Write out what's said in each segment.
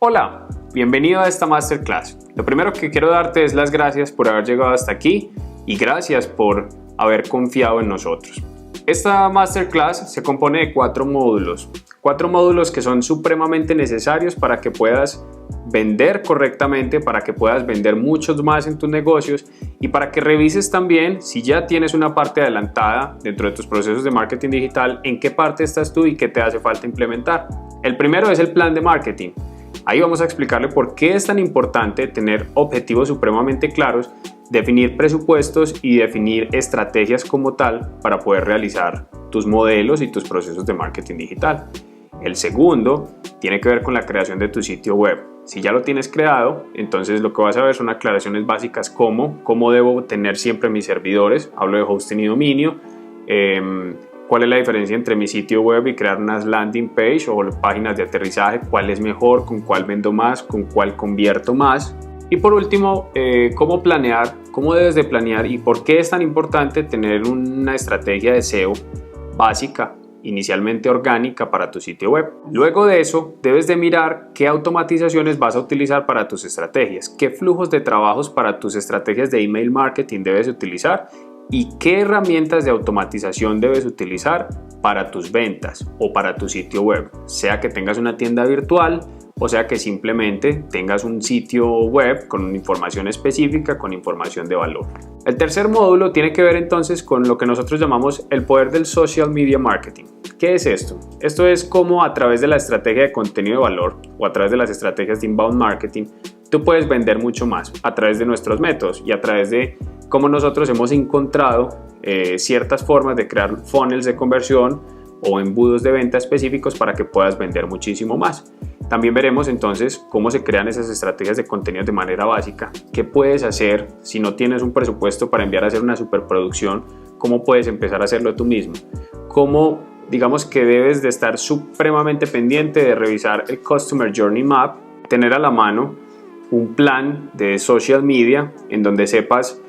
Hola, bienvenido a esta Masterclass. Lo primero que quiero darte es las gracias por haber llegado hasta aquí y gracias por haber confiado en nosotros. Esta Masterclass se compone de 4 módulos. 4 módulos que son supremamente necesarios para que puedas vender correctamente, para que puedas vender muchos más en tus negocios y para que revises también si ya tienes una parte adelantada dentro de tus procesos de marketing digital, en qué parte estás tú y qué te hace falta implementar. El primero es el plan de marketing. Ahí vamos a explicarle por qué es tan importante tener objetivos supremamente claros, definir presupuestos y definir estrategias como tal para poder realizar tus modelos y tus procesos de marketing digital. El segundo tiene que ver con la creación de tu sitio web. Si ya lo tienes creado, entonces lo que vas a ver son aclaraciones básicas como cómo debo tener siempre mis servidores, hablo de hosting y dominio, cuál es la diferencia entre mi sitio web y crear unas landing page o páginas de aterrizaje, cuál es mejor, con cuál vendo más, con cuál convierto más. Y por último, cómo planear, cómo debes de planear y por qué es tan importante tener una estrategia de SEO básica, inicialmente orgánica para tu sitio web. Luego de eso, debes de mirar qué automatizaciones vas a utilizar para tus estrategias, qué flujos de trabajos para tus estrategias de email marketing debes utilizar y qué herramientas de automatización debes utilizar para tus ventas o para tu sitio web, sea que tengas una tienda virtual o sea que simplemente tengas un sitio web con información específica, con información de valor. El tercer módulo tiene que ver entonces con lo que nosotros llamamos el poder del social media marketing. ¿Qué es esto? Esto es cómo a través de la estrategia de contenido de valor o a través de las estrategias de inbound marketing tú puedes vender mucho más a través de nuestros métodos y a través de cómo nosotros hemos encontrado ciertas formas de crear funnels de conversión o embudos de venta específicos para que puedas vender muchísimo más. También veremos entonces cómo se crean esas estrategias de contenido de manera básica, qué puedes hacer si no tienes un presupuesto para enviar a hacer una superproducción, cómo puedes empezar a hacerlo tú mismo, cómo digamos que debes de estar supremamente pendiente de revisar el Customer Journey Map, tener a la mano un plan de social media en donde sepas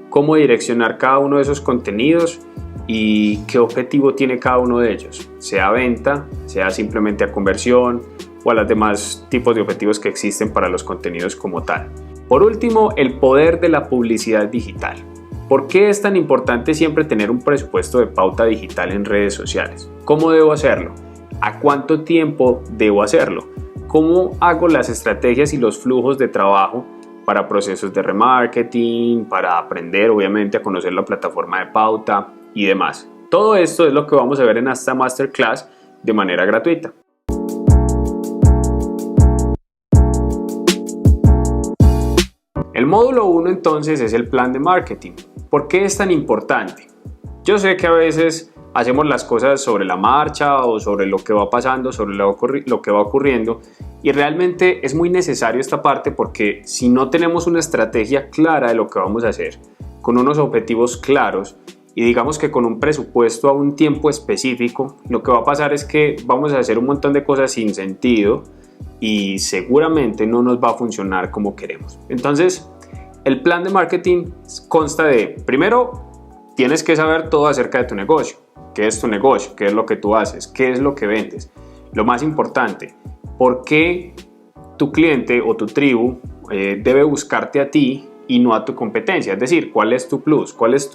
cómo direccionar cada uno de esos contenidos y qué objetivo tiene cada uno de ellos, sea venta, sea simplemente a conversión o a los demás tipos de objetivos que existen para los contenidos como tal. Por último, el poder de la publicidad digital. ¿Por qué es tan importante siempre tener un presupuesto de pauta digital en redes sociales? ¿Cómo debo hacerlo? ¿A cuánto tiempo debo hacerlo? ¿Cómo hago las estrategias y los flujos de trabajo para procesos de remarketing, para aprender obviamente a conocer la plataforma de pauta y demás? Todo esto es lo que vamos a ver en esta Masterclass de manera gratuita. El módulo 1 entonces es el plan de marketing. ¿Por qué es tan importante? Yo sé que a veces hacemos las cosas sobre la marcha o sobre lo que va pasando, sobre lo que va ocurriendo y realmente es muy necesario esta parte porque si no tenemos una estrategia clara de lo que vamos a hacer, con unos objetivos claros y digamos que con un presupuesto a un tiempo específico, lo que va a pasar es que vamos a hacer un montón de cosas sin sentido y seguramente no nos va a funcionar como queremos. Entonces, el plan de marketing consta de, primero, tienes que saber todo acerca de tu negocio. ¿Qué es tu negocio? ¿Qué es lo que tú haces? ¿Qué es lo que vendes? Lo más importante, ¿por qué tu cliente o tu tribu debe buscarte a ti y no a tu competencia? Es decir, ¿cuál es tu plus? ¿Cuáles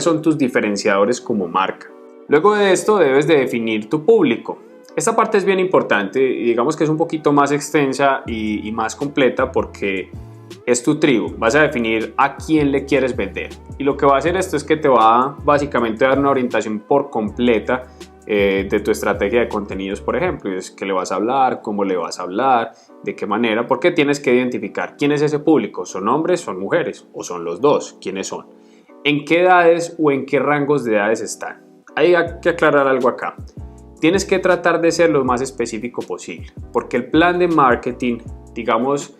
son tus diferenciadores como marca? Luego de esto debes de definir tu público. Esta parte es bien importante y digamos que es un poquito más extensa y más completa porque es tu tribu. Vas a definir a quién le quieres vender y lo que va a hacer esto es que te va básicamente a dar una orientación por completa de tu estrategia de contenidos, por ejemplo, es qué le vas a hablar, cómo le vas a hablar, de qué manera, porque tienes que identificar quién es ese público, son hombres, son mujeres o son los dos, quiénes son, en qué edades o en qué rangos de edades están. Hay que aclarar algo acá. Tienes que tratar de ser lo más específico posible, porque el plan de marketing, digamos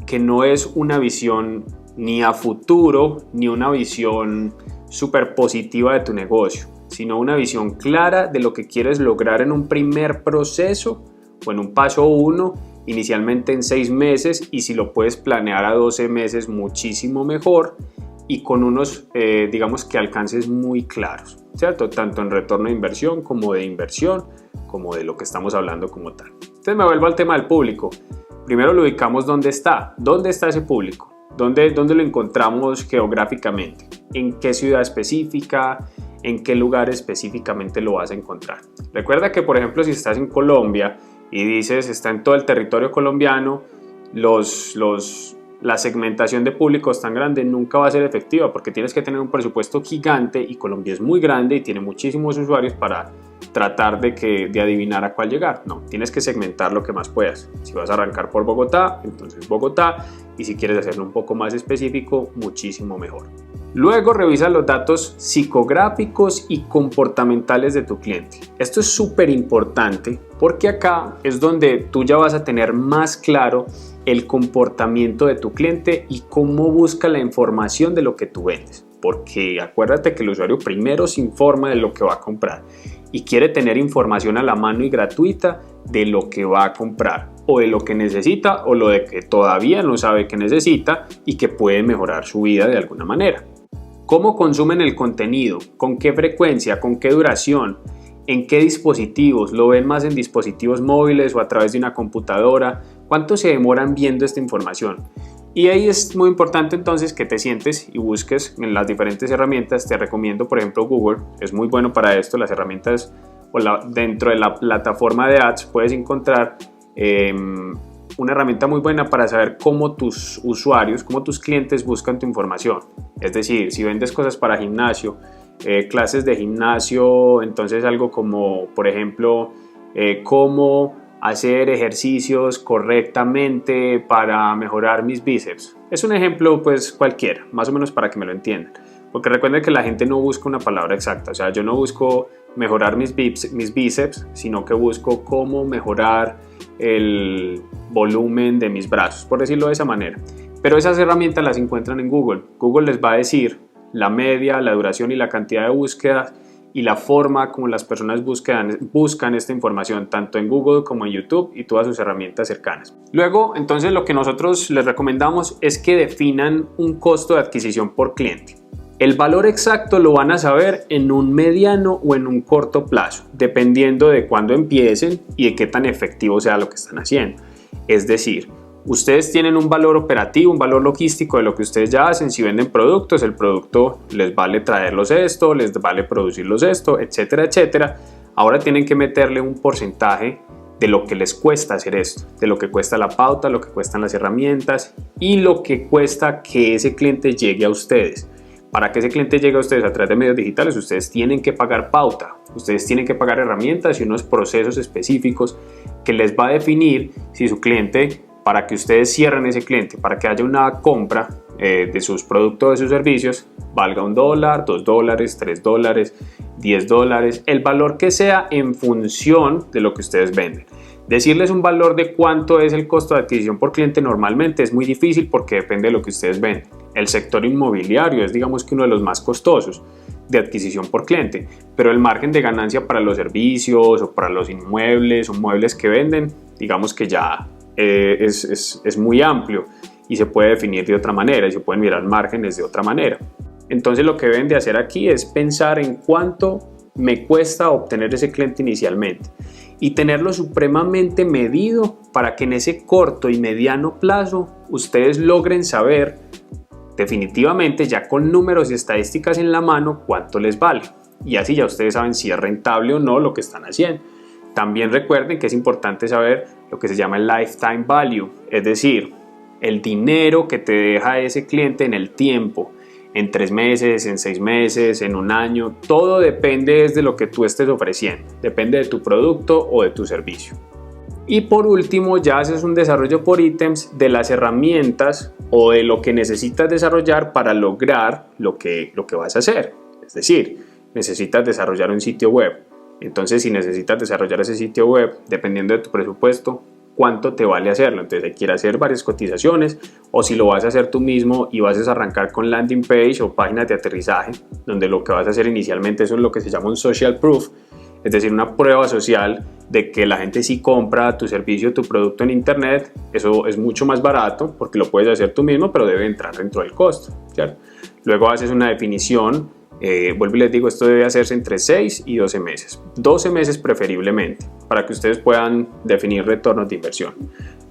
que no es una visión ni a futuro, ni una visión súper positiva de tu negocio, sino una visión clara de lo que quieres lograr en un primer proceso o en un paso 1, inicialmente en 6 meses y si lo puedes planear a 12 meses muchísimo mejor y con unos, digamos que alcances muy claros, ¿cierto? Tanto en retorno de inversión, como de lo que estamos hablando como tal. Entonces me vuelvo al tema del público. Primero lo ubicamos dónde está ese público, dónde lo encontramos geográficamente, en qué ciudad específica, en qué lugar específicamente lo vas a encontrar. Recuerda que, por ejemplo, si estás en Colombia y dices está en todo el territorio colombiano, la segmentación de públicos tan grande nunca va a ser efectiva porque tienes que tener un presupuesto gigante y Colombia es muy grande y tiene muchísimos usuarios para tratar de adivinar a cuál llegar. No, tienes que segmentar lo que más puedas. Si vas a arrancar por Bogotá, entonces Bogotá, y si quieres hacerlo un poco más específico, muchísimo mejor. Luego revisa los datos psicográficos y comportamentales de tu cliente. Esto es súper importante porque acá es donde tú ya vas a tener más claro el comportamiento de tu cliente y cómo busca la información de lo que tú vendes. Porque acuérdate que el usuario primero se informa de lo que va a comprar y quiere tener información a la mano y gratuita de lo que va a comprar o de lo que necesita o lo de que todavía no sabe que necesita y que puede mejorar su vida de alguna manera. ¿Cómo consumen el contenido? ¿Con qué frecuencia? ¿Con qué duración? ¿En qué dispositivos? ¿Lo ven más en dispositivos móviles o a través de una computadora? ¿Cuánto se demoran viendo esta información? Y ahí es muy importante entonces que te sientes y busques en las diferentes herramientas. Te recomiendo, por ejemplo, Google. Es muy bueno para esto. Las herramientas dentro de la plataforma de ads puedes encontrar una herramienta muy buena para saber cómo tus usuarios, cómo tus clientes buscan tu información. Es decir, si vendes cosas para gimnasio, clases de gimnasio, entonces algo como, por ejemplo, cómo hacer ejercicios correctamente para mejorar mis bíceps. Es un ejemplo pues cualquiera, más o menos para que me lo entiendan. Porque recuerden que la gente no busca una palabra exacta, o sea, yo no busco mejorar mis bíceps, sino que busco cómo mejorar el volumen de mis brazos, por decirlo de esa manera. Pero esas herramientas las encuentran en Google. Google les va a decir la media, la duración y la cantidad de búsquedas y la forma como las personas buscan esta información tanto en Google como en YouTube y todas sus herramientas cercanas. Luego, entonces, lo que nosotros les recomendamos es que definan un costo de adquisición por cliente. El valor exacto lo van a saber en un mediano o en un corto plazo, dependiendo de cuándo empiecen y de qué tan efectivo sea lo que están haciendo. Es decir, ustedes tienen un valor operativo, un valor logístico de lo que ustedes ya hacen. Si venden productos, el producto les vale traerlos esto, les vale producirlos esto, etcétera, etcétera. Ahora tienen que meterle un porcentaje de lo que les cuesta hacer esto, de lo que cuesta la pauta, lo que cuestan las herramientas y lo que cuesta que ese cliente llegue a ustedes. Para que ese cliente llegue a ustedes a través de medios digitales, ustedes tienen que pagar pauta, ustedes tienen que pagar herramientas y unos procesos específicos que les va a definir si su cliente, para que ustedes cierren ese cliente, para que haya una compra de sus productos, de sus servicios, valga $1, $2, $3, $10, el valor que sea en función de lo que ustedes venden. Decirles un valor de cuánto es el costo de adquisición por cliente normalmente es muy difícil porque depende de lo que ustedes venden. El sector inmobiliario es, digamos, que uno de los más costosos de adquisición por cliente, pero el margen de ganancia para los servicios o para los inmuebles o muebles que venden, digamos que ya es muy amplio y se puede definir de otra manera y se pueden mirar márgenes de otra manera. Entonces lo que deben de hacer aquí es pensar en cuánto me cuesta obtener ese cliente inicialmente y tenerlo supremamente medido para que en ese corto y mediano plazo ustedes logren saber definitivamente ya con números y estadísticas en la mano cuánto les vale, y así ya ustedes saben si es rentable o no lo que están haciendo. También recuerden que es importante saber lo que se llama el lifetime value, es decir, el dinero que te deja ese cliente en el tiempo, en 3 meses, en 6 meses, en un año. Todo depende de lo que tú estés ofreciendo, depende de tu producto o de tu servicio. Y por último, ya haces un desarrollo por ítems de las herramientas o de lo que necesitas desarrollar para lograr lo que vas a hacer. Es decir, necesitas desarrollar un sitio web. Entonces, si necesitas desarrollar ese sitio web, dependiendo de tu presupuesto, ¿cuánto te vale hacerlo? Entonces, hay que ir a hacer varias cotizaciones, o si lo vas a hacer tú mismo y vas a arrancar con landing page o páginas de aterrizaje, donde lo que vas a hacer inicialmente es lo que se llama un social proof, es decir, una prueba social de que la gente sí compra tu servicio, tu producto en internet. Eso es mucho más barato porque lo puedes hacer tú mismo, pero debe entrar dentro del costo, ¿cierto? Luego haces una definición, vuelvo y les digo, esto debe hacerse entre 6 y 12 meses, 12 meses preferiblemente, para que ustedes puedan definir retornos de inversión.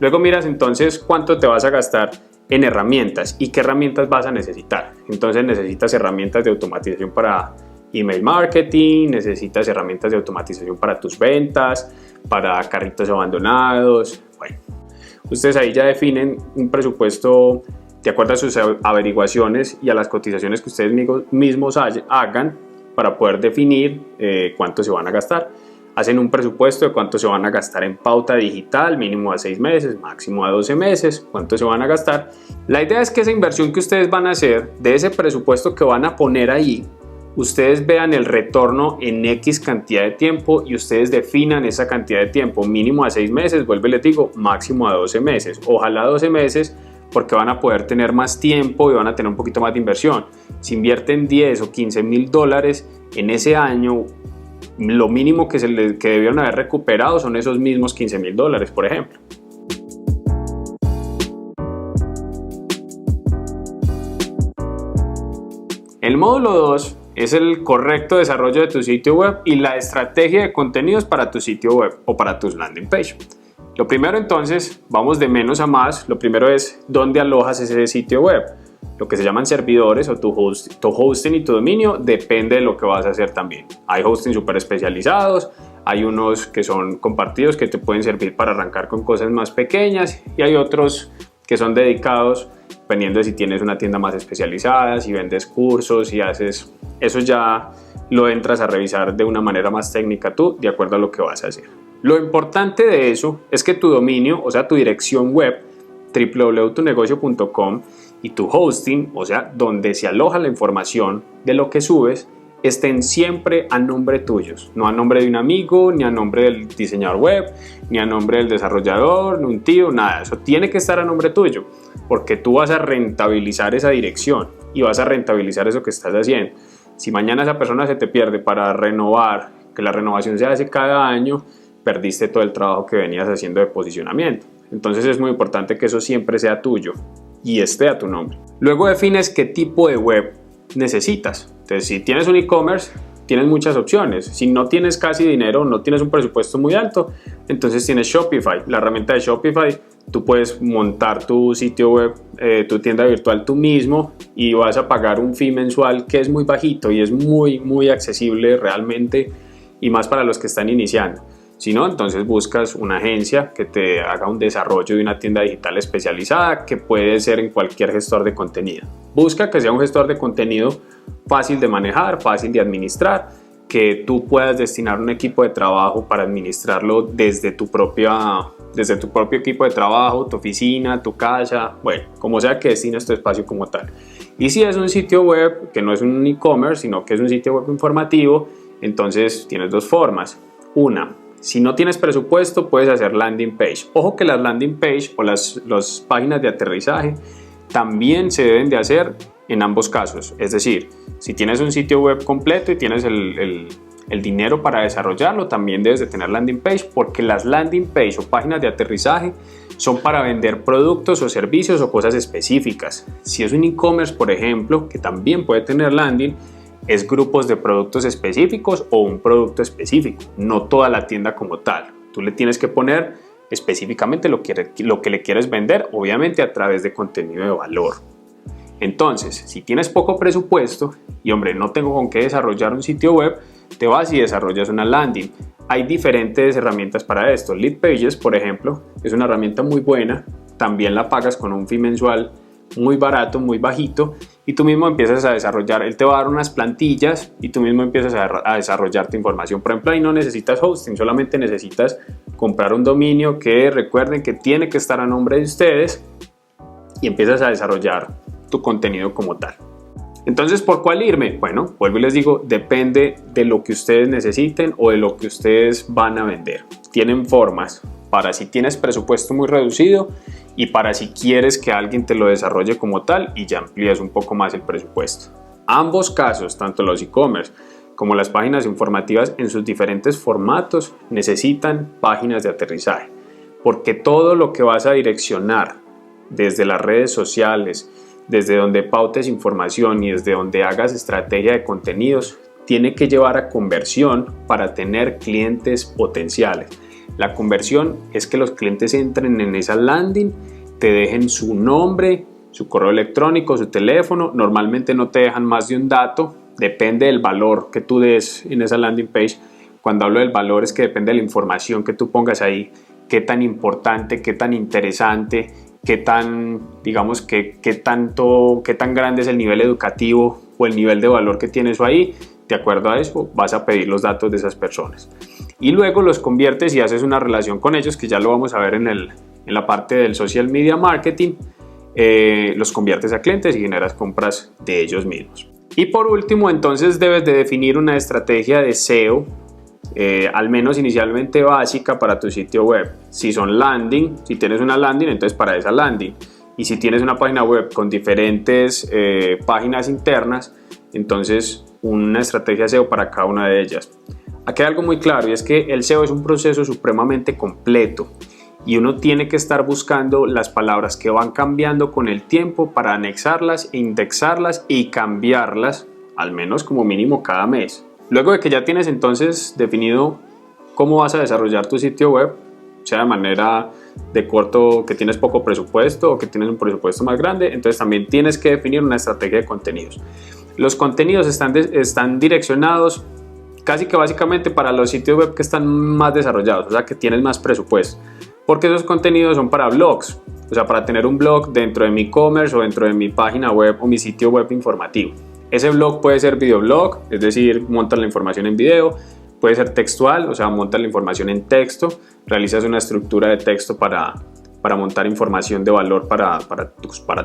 Luego miras entonces cuánto te vas a gastar en herramientas y qué herramientas vas a necesitar. Entonces necesitas herramientas de automatización para email marketing, necesitas herramientas de automatización para tus ventas, para carritos abandonados. Bueno, ustedes ahí ya definen un presupuesto de acuerdo a sus averiguaciones y a las cotizaciones que ustedes mismos hagan para poder definir cuánto se van a gastar. Hacen un presupuesto de cuánto se van a gastar en pauta digital, mínimo a 6 meses, máximo a 12 meses, cuánto se van a gastar. La idea es que esa inversión que ustedes van a hacer, de ese presupuesto que van a poner ahí, ustedes vean el retorno en X cantidad de tiempo y ustedes definan esa cantidad de tiempo, mínimo a 6 meses, vuelvo y les digo, máximo a 12 meses. Ojalá 12 meses porque van a poder tener más tiempo y van a tener un poquito más de inversión. Si invierten 10 o 15 mil dólares en ese año, lo mínimo que debieron haber recuperado son esos mismos 15 mil dólares, por ejemplo. El módulo 2 es el correcto desarrollo de tu sitio web y la estrategia de contenidos para tu sitio web o para tus landing page. Lo primero entonces, vamos de menos a más. Lo primero es dónde alojas ese sitio web. Lo que se llaman servidores o tu hosting y tu dominio depende de lo que vas a hacer también. Hay hosting súper especializados, hay unos que son compartidos que te pueden servir para arrancar con cosas más pequeñas y hay otros que son dedicados dependiendo de si tienes una tienda más especializada, si vendes cursos, si haces eso, ya lo entras a revisar de una manera más técnica tú, de acuerdo a lo que vas a hacer. Lo importante de eso es que tu dominio, o sea, tu dirección web, www.tunegocio.com, y tu hosting, o sea, donde se aloja la información de lo que subes, estén siempre a nombre tuyos, no a nombre de un amigo, ni a nombre del diseñador web, ni a nombre del desarrollador, ni un tío, nada. Eso tiene que estar a nombre tuyo, porque tú vas a rentabilizar esa dirección y vas a rentabilizar eso que estás haciendo. Si mañana esa persona se te pierde para renovar, que la renovación se hace cada año, perdiste todo el trabajo que venías haciendo de posicionamiento. Entonces es muy importante que eso siempre sea tuyo y esté a tu nombre. Luego defines qué tipo de web necesitas. Entonces, si tienes un e-commerce, tienes muchas opciones. Si no tienes casi dinero, no tienes un presupuesto muy alto, entonces tienes Shopify. La herramienta de Shopify, tú puedes montar tu sitio web, tu tienda virtual tú mismo y vas a pagar un fee mensual que es muy bajito y es muy accesible realmente, y más para los que están iniciando. Si no, entonces buscas una agencia que te haga un desarrollo de una tienda digital especializada, que puede ser en cualquier gestor de contenido. Busca que sea un gestor de contenido fácil de manejar, fácil de administrar, que tú puedas destinar un equipo de trabajo para administrarlo desde tu propio equipo de trabajo, tu oficina, tu casa, bueno, como sea que destines tu espacio como tal. Y si es un sitio web que no es un e-commerce, sino que es un sitio web informativo, entonces tienes dos formas. Una, si no tienes presupuesto, puedes hacer landing page. Ojo que las landing page o las páginas de aterrizaje también se deben de hacer en ambos casos. Es decir, si tienes un sitio web completo y tienes el dinero para desarrollarlo, también debes de tener landing page, porque las landing page o páginas de aterrizaje son para vender productos o servicios o cosas específicas. Si es un e-commerce, por ejemplo, que también puede tener landing, es grupos de productos específicos o un producto específico, no toda la tienda como tal. Tú le tienes que poner específicamente lo que le quieres vender, obviamente a través de contenido de valor. Entonces, si tienes poco presupuesto y hombre, no tengo con qué desarrollar un sitio web, te vas y desarrollas una landing. Hay diferentes herramientas para esto. Leadpages, por ejemplo, es una herramienta muy buena, también la pagas con un fee mensual muy barato, muy bajito, y tú mismo empiezas a desarrollar. Él te va a dar unas plantillas y tú mismo empiezas a desarrollar tu información. Por ejemplo, ahí no necesitas hosting, solamente necesitas comprar un dominio que recuerden que tiene que estar a nombre de ustedes y empiezas a desarrollar tu contenido como tal. Entonces, ¿por cuál irme? Bueno, vuelvo y les digo, depende de lo que ustedes necesiten o de lo que ustedes van a vender. Tienen formas para si tienes presupuesto muy reducido y para si quieres que alguien te lo desarrolle como tal y ya amplías un poco más el presupuesto. Ambos casos, tanto los e-commerce como las páginas informativas en sus diferentes formatos, necesitan páginas de aterrizaje, porque todo lo que vas a direccionar desde las redes sociales, desde donde pautes información y desde donde hagas estrategia de contenidos, tiene que llevar a conversión para tener clientes potenciales. La conversión es que los clientes entren en esa landing, te dejen su nombre, su correo electrónico, su teléfono. Normalmente no te dejan más de un dato, depende del valor que tú des en esa landing page. Cuando hablo del valor es que depende de la información que tú pongas ahí, qué tan importante, qué tan interesante, qué tan, digamos, qué tan grande es el nivel educativo o el nivel de valor que tiene eso ahí. De acuerdo a eso vas a pedir los datos de esas personas y luego los conviertes y haces una relación con ellos, que ya lo vamos a ver en la parte del social media marketing. Los conviertes a clientes y generas compras de ellos mismos. Y por último, entonces debes de definir una estrategia de SEO, al menos inicialmente básica para tu sitio web. Si son landing, si tienes una landing, entonces para esa landing. Y si tienes una página web con diferentes páginas internas, entonces una estrategia SEO para cada una de ellas. Aquí hay algo muy claro, y es que el SEO es un proceso supremamente completo y uno tiene que estar buscando las palabras que van cambiando con el tiempo para anexarlas, indexarlas y cambiarlas, al menos como mínimo cada mes. Luego de que ya tienes entonces definido cómo vas a desarrollar tu sitio web, sea de manera de corto, que tienes poco presupuesto o que tienes un presupuesto más grande, entonces también tienes que definir una estrategia de contenidos. Los contenidos están direccionados casi que básicamente para los sitios web que están más desarrollados, o sea que tienes más presupuesto, porque esos contenidos son para blogs, o sea, para tener un blog dentro de mi e-commerce o dentro de mi página web o mi sitio web informativo. Ese blog puede ser videoblog, es decir, montas la información en video, puede ser textual, o sea, montas la información en texto, realizas una estructura de texto para montar información de valor para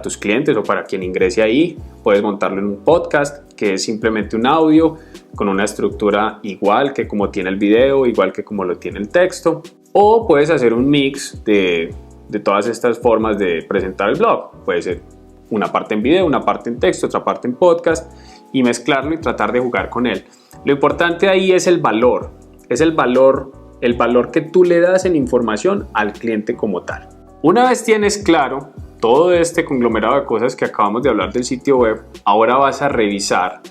tus clientes o para quien ingrese ahí. Puedes montarlo en un podcast, que es simplemente un audio con una estructura igual que como tiene el video, igual que como lo tiene el texto. O puedes hacer un mix de todas estas formas de presentar el blog. Puede ser una parte en video, una parte en texto, otra parte en podcast, y mezclarlo y tratar de jugar con él. Lo importante ahí es el valor que tú le das en información al cliente como tal. Una vez tienes claro todo este conglomerado de cosas que acabamos de hablar del sitio web, ahora vas a revisar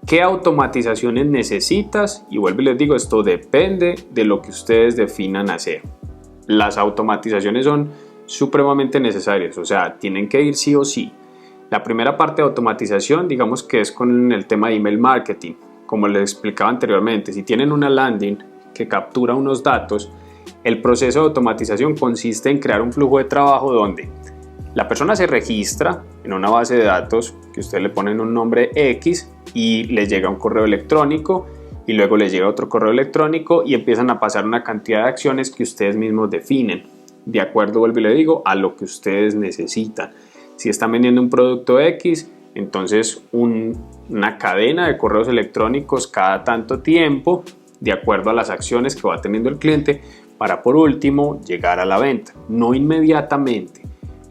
qué automatizaciones necesitas, y vuelvo y les digo, esto depende de lo que ustedes definan hacer. Las automatizaciones son supremamente necesarias, o sea, tienen que ir sí o sí. La primera parte de automatización, digamos que es con el tema de email marketing. Como les explicaba anteriormente, si tienen una landing que captura unos datos, el proceso de automatización consiste en crear un flujo de trabajo donde la persona se registra en una base de datos que ustedes le ponen un nombre X y le llega un correo electrónico y luego le llega otro correo electrónico y empiezan a pasar una cantidad de acciones que ustedes mismos definen, de acuerdo, vuelvo y le digo, a lo que ustedes necesitan. Si están vendiendo un producto X, entonces una cadena de correos electrónicos cada tanto tiempo, de acuerdo a las acciones que va teniendo el cliente, para por último llegar a la venta. No inmediatamente,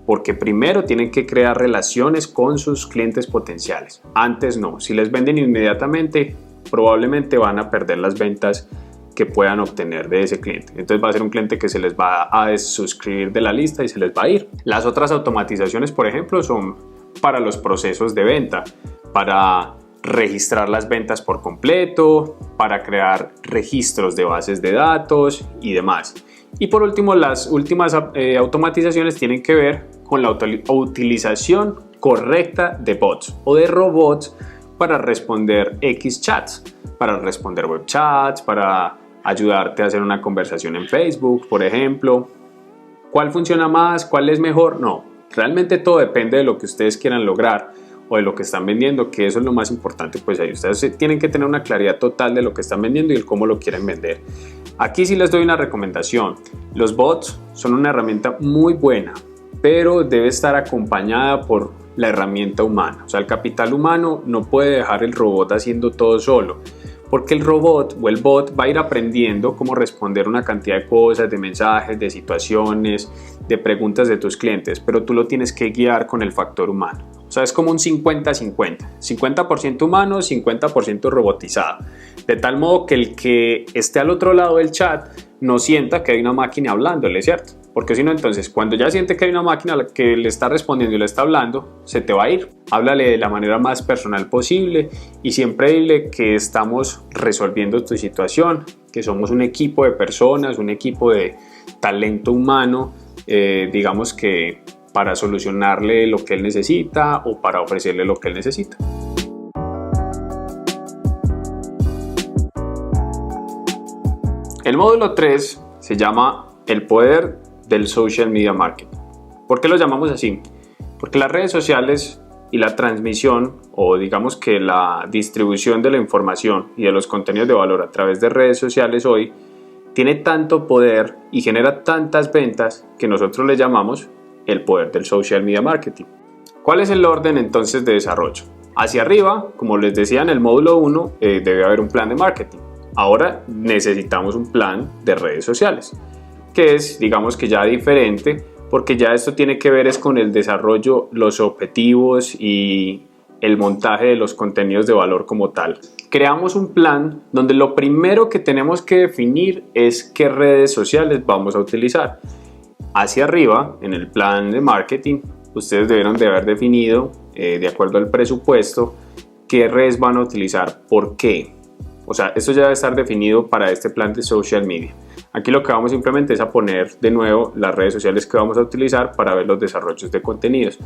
porque primero tienen que crear relaciones con sus clientes potenciales. Antes no, si les venden inmediatamente, probablemente van a perder las ventas que puedan obtener de ese cliente. Entonces va a ser un cliente que se les va a desuscribir de la lista y se les va a ir. Las otras automatizaciones, por ejemplo, son para los procesos de venta, para registrar las ventas por completo, para crear registros de bases de datos y demás. Y por último, las últimas automatizaciones tienen que ver con la utilización correcta de bots o de robots para responder X chats, para responder web chats, para ayudarte a hacer una conversación en Facebook, por ejemplo. ¿Cuál funciona más? ¿Cuál es mejor? No, realmente todo depende de lo que ustedes quieran lograr o de lo que están vendiendo, que eso es lo más importante. Pues ahí ustedes tienen que tener una claridad total de lo que están vendiendo y el cómo lo quieren vender. Aquí sí les doy una recomendación. Los bots son una herramienta muy buena, pero debe estar acompañada por la herramienta humana. O sea, el capital humano no puede dejar el robot haciendo todo solo, porque el robot o el bot va a ir aprendiendo cómo responder una cantidad de cosas, de mensajes, de situaciones, de preguntas de tus clientes, pero tú lo tienes que guiar con el factor humano. O sea, es como un 50-50, 50% humano, 50% robotizado, de tal modo que el que esté al otro lado del chat no sienta que hay una máquina hablándole, ¿cierto? Porque si no, entonces, cuando ya siente que hay una máquina que le está respondiendo y le está hablando, se te va a ir. Háblale de la manera más personal posible y siempre dile que estamos resolviendo tu situación, que somos un equipo de personas, un equipo de talento humano, digamos que para solucionarle lo que él necesita o para ofrecerle lo que él necesita. El módulo 3 se llama el poder del social media marketing. ¿Por qué lo llamamos así? Porque las redes sociales y la transmisión, o digamos que la distribución de la información y de los contenidos de valor a través de redes sociales hoy tiene tanto poder y genera tantas ventas que nosotros le llamamos el poder del social media marketing. ¿Cuál es el orden entonces de desarrollo? Hacia arriba, como les decía en el módulo 1, debe haber un plan de marketing. Ahora necesitamos un plan de redes sociales, que es, digamos que ya diferente, porque ya esto tiene que ver es con el desarrollo, los objetivos y el montaje de los contenidos de valor como tal. Creamos un plan donde lo primero que tenemos que definir es qué redes sociales vamos a utilizar. Hacia arriba, en el plan de marketing, ustedes debieron de haber definido, de acuerdo al presupuesto, qué redes van a utilizar, por qué. O sea, esto ya debe estar definido para este plan de social media. Aquí lo que vamos simplemente es a poner de nuevo las redes sociales que vamos a utilizar para ver los desarrollos de contenidos.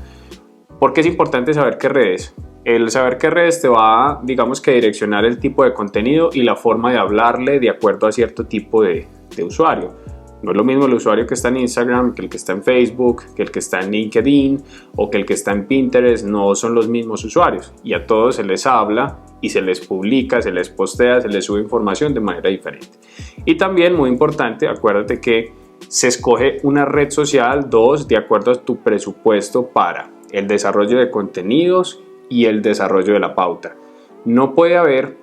¿Por qué es importante saber qué redes? El saber qué redes te va a, digamos que direccionar el tipo de contenido y la forma de hablarle de acuerdo a cierto tipo de usuario. No es lo mismo el usuario que está en Instagram que el que está en Facebook, que el que está en LinkedIn o que el que está en Pinterest. No son los mismos usuarios y a todos se les habla y se les publica, se les postea, se les sube información de manera diferente. Y también, muy importante, acuérdate que se escoge una red social, de acuerdo a tu presupuesto para el desarrollo de contenidos y el desarrollo de la pauta. No puede haber,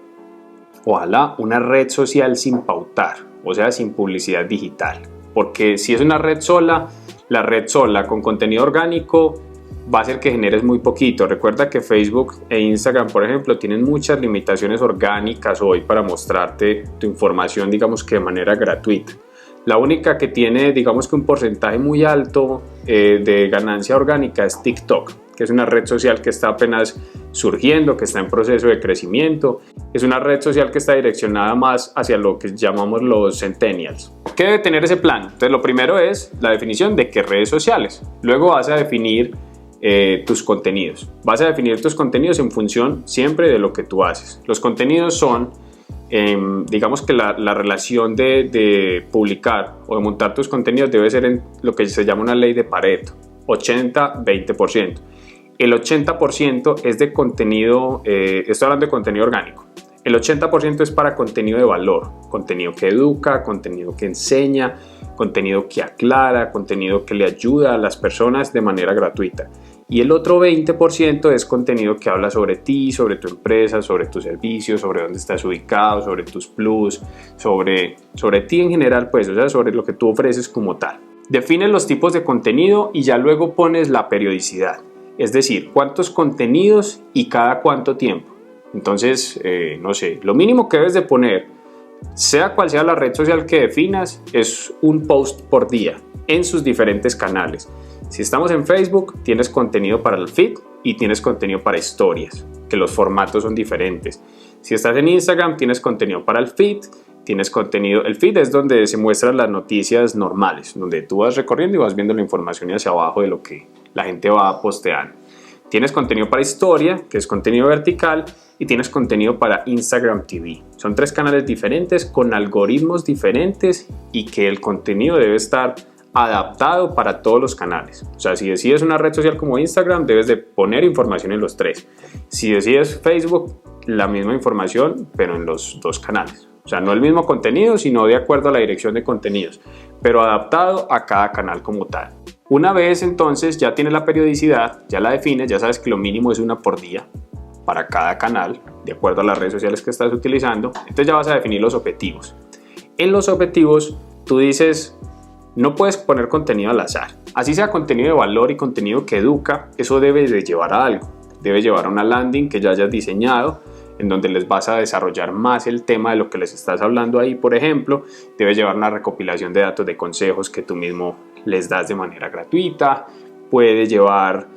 ojalá, una red social sin pautar, o sea, sin publicidad digital. Porque si es una red sola, la red sola con contenido orgánico va a hacer que generes muy poquito. Recuerda que Facebook e Instagram, por ejemplo, tienen muchas limitaciones orgánicas hoy para mostrarte tu información, digamos que de manera gratuita. La única que tiene, digamos que un porcentaje muy alto de ganancia orgánica es TikTok, que es una red social que está apenas surgiendo, que está en proceso de crecimiento. Es una red social que está direccionada más hacia lo que llamamos los centennials. ¿Qué debe tener ese plan? Entonces, lo primero es la definición de qué redes sociales. Luego vas a definir tus contenidos. Vas a definir tus contenidos en función siempre de lo que tú haces. Los contenidos son, digamos que la relación de publicar o de montar tus contenidos debe ser en lo que se llama una ley de Pareto, 80-20%. El 80% es de contenido, estoy hablando de contenido orgánico. El 80% es para contenido de valor, contenido que educa, contenido que enseña, contenido que aclara, contenido que le ayuda a las personas de manera gratuita. Y el otro 20% es contenido que habla sobre ti, sobre tu empresa, sobre tus servicios, sobre dónde estás ubicado, sobre tus plus, sobre ti en general, pues, o sea, sobre lo que tú ofreces como tal. Define los tipos de contenido y ya luego pones la periodicidad. Es decir, cuántos contenidos y cada cuánto tiempo. Entonces, no sé, lo mínimo que debes de poner, sea cual sea la red social que definas, es un post por día en sus diferentes canales. Si estamos en Facebook, tienes contenido para el feed y tienes contenido para historias, que los formatos son diferentes. Si estás en Instagram, tienes contenido para el feed, tienes contenido, el feed es donde se muestran las noticias normales, donde tú vas recorriendo y vas viendo la información hacia abajo de lo que la gente va posteando. Tienes contenido para historia, que es contenido vertical, y tienes contenido para Instagram TV. Son 3 canales diferentes con algoritmos diferentes y que el contenido debe estar adaptado para todos los canales. O sea, si decides una red social como Instagram, debes de poner información en los 3. Si decides Facebook, la misma información, pero en los 2 canales. O sea, no el mismo contenido, sino de acuerdo a la dirección de contenidos, pero adaptado a cada canal como tal. Una vez entonces ya tienes la periodicidad, ya la defines, ya sabes que lo mínimo es una por día para cada canal, de acuerdo a las redes sociales que estás utilizando. Entonces ya vas a definir los objetivos. En los objetivos tú dices, no puedes poner contenido al azar. Así sea contenido de valor y contenido que educa, eso debe de llevar a algo. Debe llevar a una landing que ya hayas diseñado, en donde les vas a desarrollar más el tema de lo que les estás hablando ahí, por ejemplo. Debe llevar una recopilación de datos de consejos que tú mismo les das de manera gratuita. Puede llevar,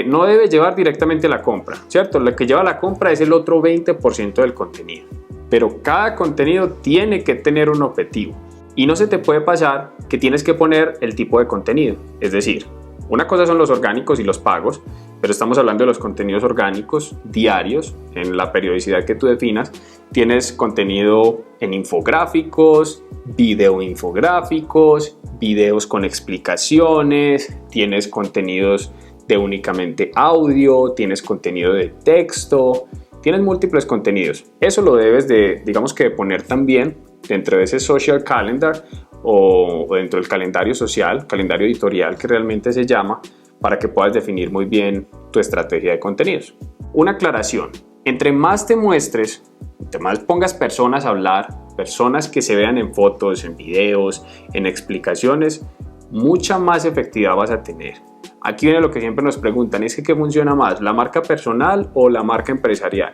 no debe llevar directamente la compra, ¿cierto? Lo que lleva la compra es el otro 20% del contenido. pero cada contenido tiene que tener un objetivo. Y no se te puede pasar que tienes que poner el tipo de contenido. Es decir, una cosa son los orgánicos y los pagos, pero estamos hablando de los contenidos orgánicos diarios, en la periodicidad que tú definas. Tienes contenido en infográficos, videoinfográficos, videos con explicaciones, tienes contenidos de únicamente audio, tienes contenido de texto, tienes múltiples contenidos. Eso lo debes de, digamos que de poner también dentro de ese social calendar o dentro del calendario social, calendario editorial que realmente se llama, para que puedas definir muy bien tu estrategia de contenidos. Una aclaración: entre más te muestres, entre más pongas personas a hablar, personas que se vean en fotos, en videos, en explicaciones, mucha más efectividad vas a tener. Aquí viene lo que siempre nos preguntan: es que ¿qué funciona más, la marca personal o la marca empresarial?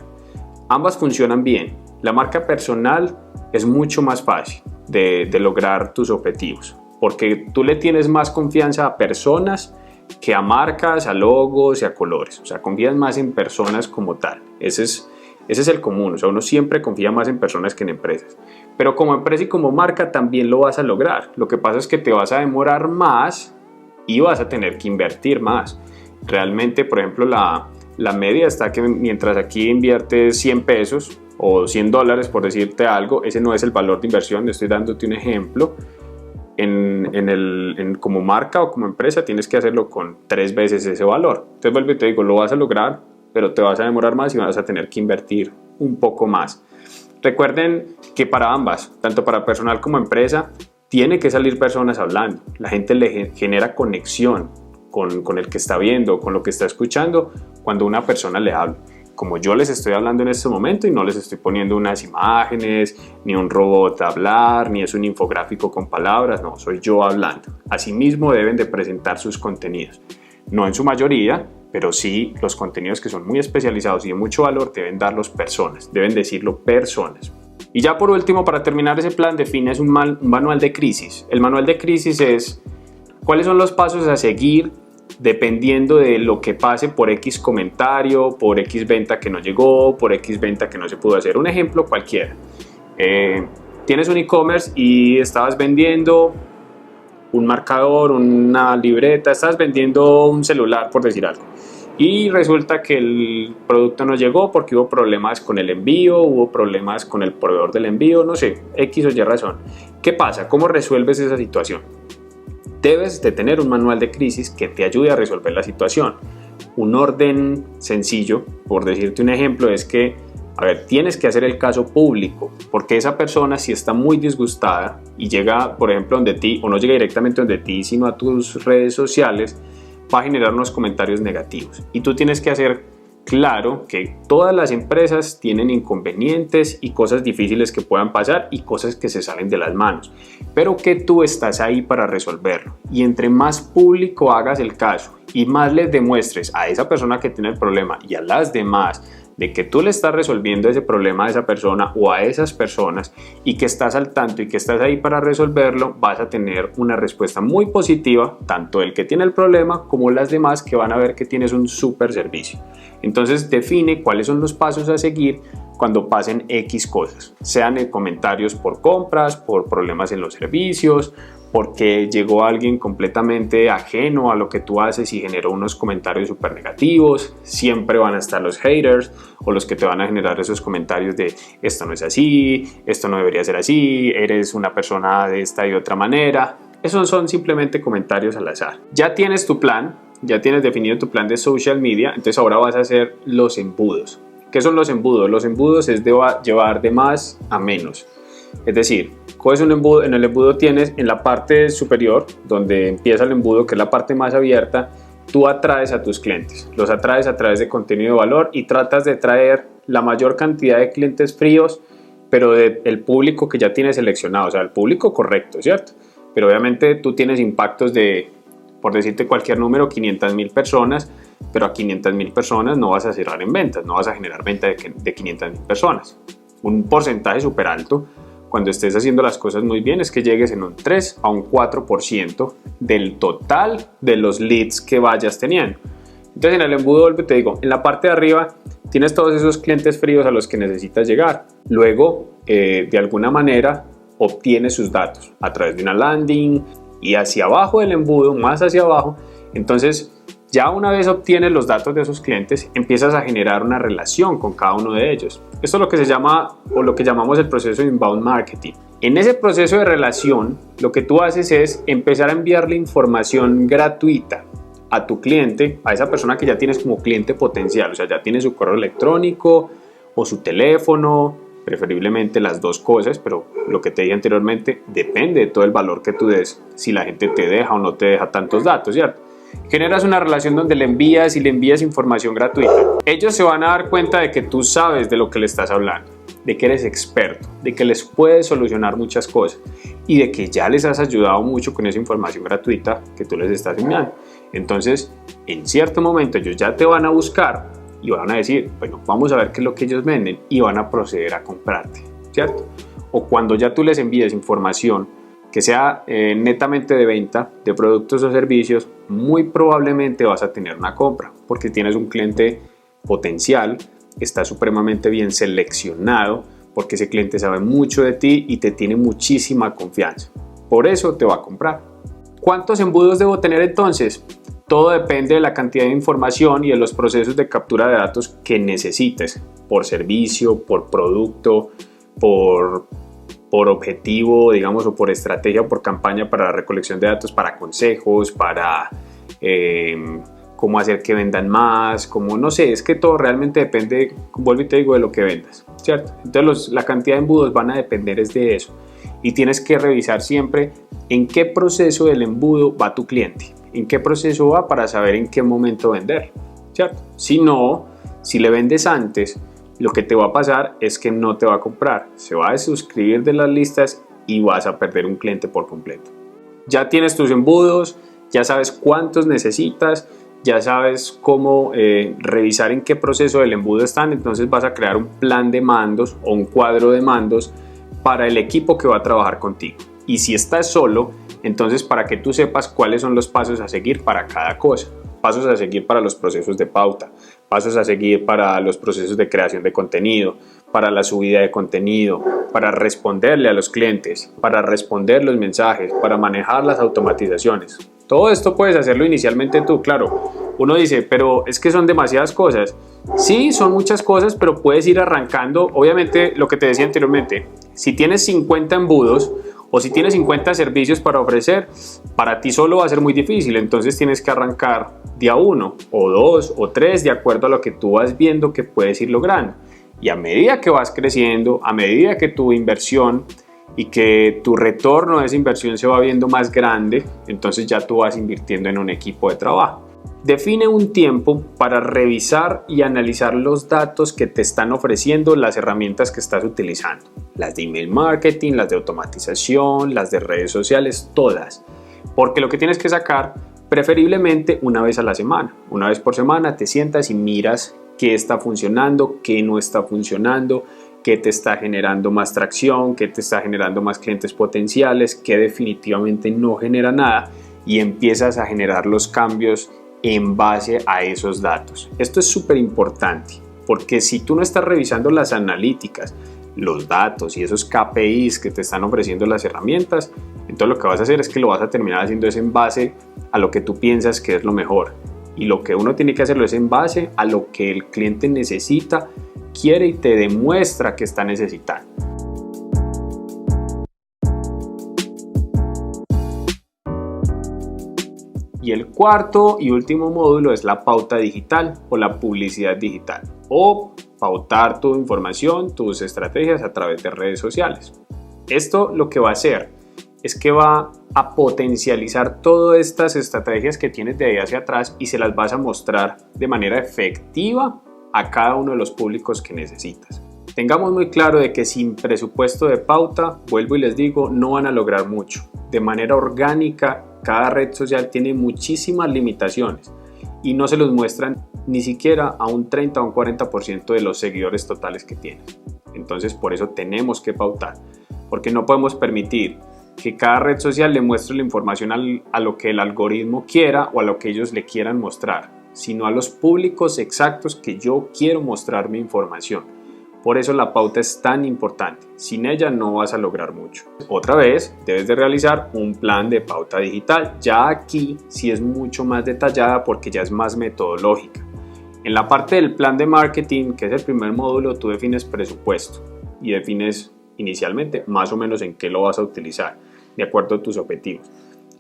Ambas funcionan bien. La marca personal es mucho más fácil de lograr tus objetivos, porque tú le tienes más confianza a personas que a marcas, a logos y a colores. O sea, confías más en personas como tal. Ese es el común. O sea, uno siempre confía más en personas que en empresas. Pero como empresa y como marca también lo vas a lograr. Lo que pasa es que te vas a demorar más y vas a tener que invertir más. Realmente, por ejemplo, la media está que mientras aquí inviertes 100 pesos o $100, por decirte algo, ese no es el valor de inversión. Estoy dándote un ejemplo. Como marca o como empresa tienes que hacerlo con 3 veces ese valor. Entonces vuelvo y te digo, lo vas a lograr, pero te vas a demorar más y vas a tener que invertir un poco más. Recuerden que para ambas, tanto para personal como empresa, tiene que salir personas hablando. La gente le genera conexión con el que está viendo, con lo que está escuchando cuando una persona le habla. Como yo les estoy hablando en este momento y no les estoy poniendo unas imágenes, ni un robot a hablar, ni es un infográfico con palabras, no, soy yo hablando. Asimismo deben de presentar sus contenidos. No en su mayoría, pero sí los contenidos que son muy especializados y de mucho valor deben darlos personas, deben decirlo personas. Y ya por último, para terminar ese plan, defines un manual de crisis. El manual de crisis es cuáles son los pasos a seguir dependiendo de lo que pase por X comentario, por X venta que no llegó, por X venta que no se pudo hacer. Un ejemplo cualquiera. Tienes un e-commerce y estabas vendiendo un marcador, una libreta, estabas vendiendo un celular, por decir algo. Y resulta que el producto no llegó porque hubo problemas con el envío, hubo problemas con el proveedor del envío, no sé, X o Y razón. ¿Qué pasa? ¿Cómo resuelves esa situación? Debes de tener un manual de crisis que te ayude a resolver la situación. Un orden sencillo, por decirte un ejemplo, es que, tienes que hacer el caso público, porque esa persona, si está muy disgustada y llega, por ejemplo, donde ti, o no llega directamente donde ti, sino a tus redes sociales, va a generar unos comentarios negativos. Y tú tienes que hacer claro que todas las empresas tienen inconvenientes y cosas difíciles que puedan pasar y cosas que se salen de las manos, pero que tú estás ahí para resolverlo. Y entre más público hagas el caso y más les demuestres a esa persona que tiene el problema y a las demás de que tú le estás resolviendo ese problema a esa persona o a esas personas y que estás al tanto y que estás ahí para resolverlo, vas a tener una respuesta muy positiva, tanto el que tiene el problema como las demás que van a ver que tienes un súper servicio. Entonces define cuáles son los pasos a seguir cuando pasen X cosas, sean en comentarios por compras, por problemas en los servicios, porque llegó alguien completamente ajeno a lo que tú haces y generó unos comentarios súper negativos. Siempre van a estar los haters o los que te van a generar esos comentarios de esto no es así, esto no debería ser así, eres una persona de esta y otra manera. Esos son simplemente comentarios al azar. Ya tienes tu plan, ya tienes definido tu plan de social media, entonces ahora vas a hacer los embudos. ¿Qué son los embudos? Los embudos es de llevar de más a menos. Es decir, coges un embudo, en el embudo tienes en la parte superior, donde empieza el embudo, que es la parte más abierta, tú atraes a tus clientes, los atraes a través de contenido de valor y tratas de traer la mayor cantidad de clientes fríos, pero del público que ya tienes seleccionado, o sea, el público correcto, ¿cierto? Pero obviamente tú tienes impactos de, por decirte cualquier número, 500,000 personas, pero a 500,000 personas no vas a cerrar en ventas, no vas a generar ventas de 500,000 personas. Un porcentaje súper alto, cuando estés haciendo las cosas muy bien, es que llegues en un 3 a un 4% del total de los leads que vayas teniendo. Entonces en el embudo, te digo, en la parte de arriba tienes todos esos clientes fríos a los que necesitas llegar. Luego, de alguna manera, obtienes sus datos a través de una landing y hacia abajo del embudo, más hacia abajo. Entonces, ya una vez obtienes los datos de esos clientes, empiezas a generar una relación con cada uno de ellos. Esto es lo que se llama, o lo que llamamos el proceso de inbound marketing. En ese proceso de relación, lo que tú haces es empezar a enviarle información gratuita a tu cliente, a esa persona que ya tienes como cliente potencial, o sea, ya tienes su correo electrónico o su teléfono, preferiblemente las dos cosas, pero lo que te dije anteriormente depende de todo el valor que tú des, si la gente te deja o no te deja tantos datos, ¿cierto? Generas una relación donde le envías información gratuita. Ellos se van a dar cuenta de que tú sabes de lo que le estás hablando, de que eres experto, de que les puedes solucionar muchas cosas y de que ya les has ayudado mucho con esa información gratuita que tú les estás enviando. Entonces, en cierto momento ellos ya te van a buscar y van a decir, bueno, vamos a ver qué es lo que ellos venden y van a proceder a comprarte, ¿cierto? O cuando ya tú les envíes información que sea netamente de venta de productos o servicios, muy probablemente vas a tener una compra porque tienes un cliente potencial, está supremamente bien seleccionado porque ese cliente sabe mucho de ti y te tiene muchísima confianza. Por eso te va a comprar. ¿Cuántos embudos debo tener entonces? Todo depende de la cantidad de información y de los procesos de captura de datos que necesites por servicio, por producto, por objetivo, digamos, o por estrategia o por campaña para la recolección de datos, para consejos, para cómo hacer que vendan más, como no sé, es que todo realmente depende, vuelvo y te digo, de lo que vendas, ¿cierto? Entonces la cantidad de embudos van a depender es de eso y tienes que revisar siempre en qué proceso del embudo va tu cliente, en qué proceso va para saber en qué momento vender, ¿cierto? Si no, si le vendes antes, lo que te va a pasar es que no te va a comprar, se va a desuscribir de las listas y vas a perder un cliente por completo. Ya tienes tus embudos, ya sabes cuántos necesitas, ya sabes cómo revisar en qué proceso del embudo están, entonces vas a crear un plan de mandos o un cuadro de mandos para el equipo que va a trabajar contigo. Y si estás solo, entonces para que tú sepas cuáles son los pasos a seguir para cada cosa. Pasos a seguir para los procesos de pauta, pasos a seguir para los procesos de creación de contenido, para la subida de contenido, para responderle a los clientes, para responder los mensajes, para manejar las automatizaciones. Todo esto puedes hacerlo inicialmente tú, claro. Uno dice, pero es que son demasiadas cosas. Sí, son muchas cosas, pero puedes ir arrancando. Obviamente, lo que te decía anteriormente, si tienes 50 embudos, o si tienes 50 servicios para ofrecer, para ti solo va a ser muy difícil, entonces tienes que arrancar de a uno, o dos, o tres, de acuerdo a lo que tú vas viendo que puedes ir logrando. Y a medida que vas creciendo, a medida que tu inversión y que tu retorno de esa inversión se va viendo más grande, entonces ya tú vas invirtiendo en un equipo de trabajo. Define un tiempo para revisar y analizar los datos que te están ofreciendo las herramientas que estás utilizando. Las de email marketing, las de automatización, las de redes sociales, todas. Porque lo que tienes que sacar, preferiblemente una vez a la semana. Una vez por semana te sientas y miras qué está funcionando, qué no está funcionando, qué te está generando más tracción, qué te está generando más clientes potenciales, qué definitivamente no genera nada y empiezas a generar los cambios en base a esos datos. Esto es súper importante porque si tú no estás revisando las analíticas, los datos y esos KPIs que te están ofreciendo las herramientas, entonces lo que vas a hacer es que lo vas a terminar haciendo es en base a lo que tú piensas que es lo mejor. Y lo que uno tiene que hacerlo es en base a lo que el cliente necesita, quiere y te demuestra que está necesitando. Y el cuarto y último módulo es la pauta digital o la publicidad digital o pautar tu información, tus estrategias a través de redes sociales. Esto lo que va a hacer es que va a potencializar todas estas estrategias que tienes de ahí hacia atrás y se las vas a mostrar de manera efectiva a cada uno de los públicos que necesitas. Tengamos muy claro de que sin presupuesto de pauta, vuelvo y les digo, no van a lograr mucho. De manera orgánica, cada red social tiene muchísimas limitaciones y no se los muestran ni siquiera a un 30 o un 40% de los seguidores totales que tienen. Entonces por eso tenemos que pautar, porque no podemos permitir que cada red social le muestre la información a lo que el algoritmo quiera o a lo que ellos le quieran mostrar. sino a los públicos exactos que yo quiero mostrar mi información. Por eso la pauta es tan importante. Sin ella no vas a lograr mucho. Otra vez, debes de realizar un plan de pauta digital. Ya aquí sí es mucho más detallada porque ya es más metodológica. En la parte del plan de marketing, que es el primer módulo, tú defines presupuesto y defines inicialmente más o menos en qué lo vas a utilizar, de acuerdo a tus objetivos.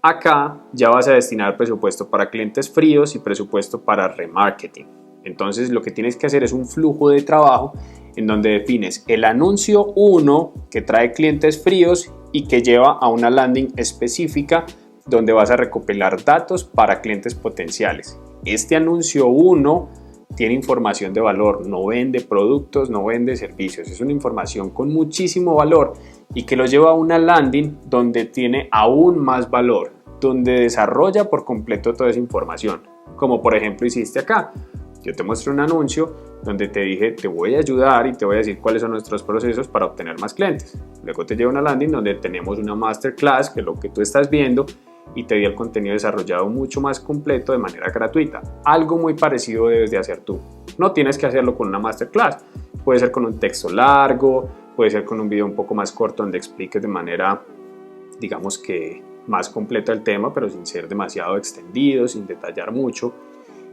Acá ya vas a destinar presupuesto para clientes fríos y presupuesto para remarketing. Entonces lo que tienes que hacer es un flujo de trabajo en donde defines el anuncio 1 que trae clientes fríos y que lleva a una landing específica donde vas a recopilar datos para clientes potenciales. Este anuncio 1 tiene información de valor, no vende productos, no vende servicios, es una información con muchísimo valor y que lo lleva a una landing donde tiene aún más valor, donde desarrolla por completo toda esa información, como por ejemplo hiciste acá. Yo te muestro un anuncio donde te dije te voy a ayudar y te voy a decir cuáles son nuestros procesos para obtener más clientes. Luego te lleva una landing donde tenemos una masterclass, que es lo que tú estás viendo, y te di el contenido desarrollado mucho más completo de manera gratuita. Algo muy parecido debes de hacer tú. No tienes que hacerlo con una masterclass. Puede ser con un texto largo, puede ser con un video un poco más corto donde expliques de manera, digamos que más completa el tema, pero sin ser demasiado extendido, sin detallar mucho.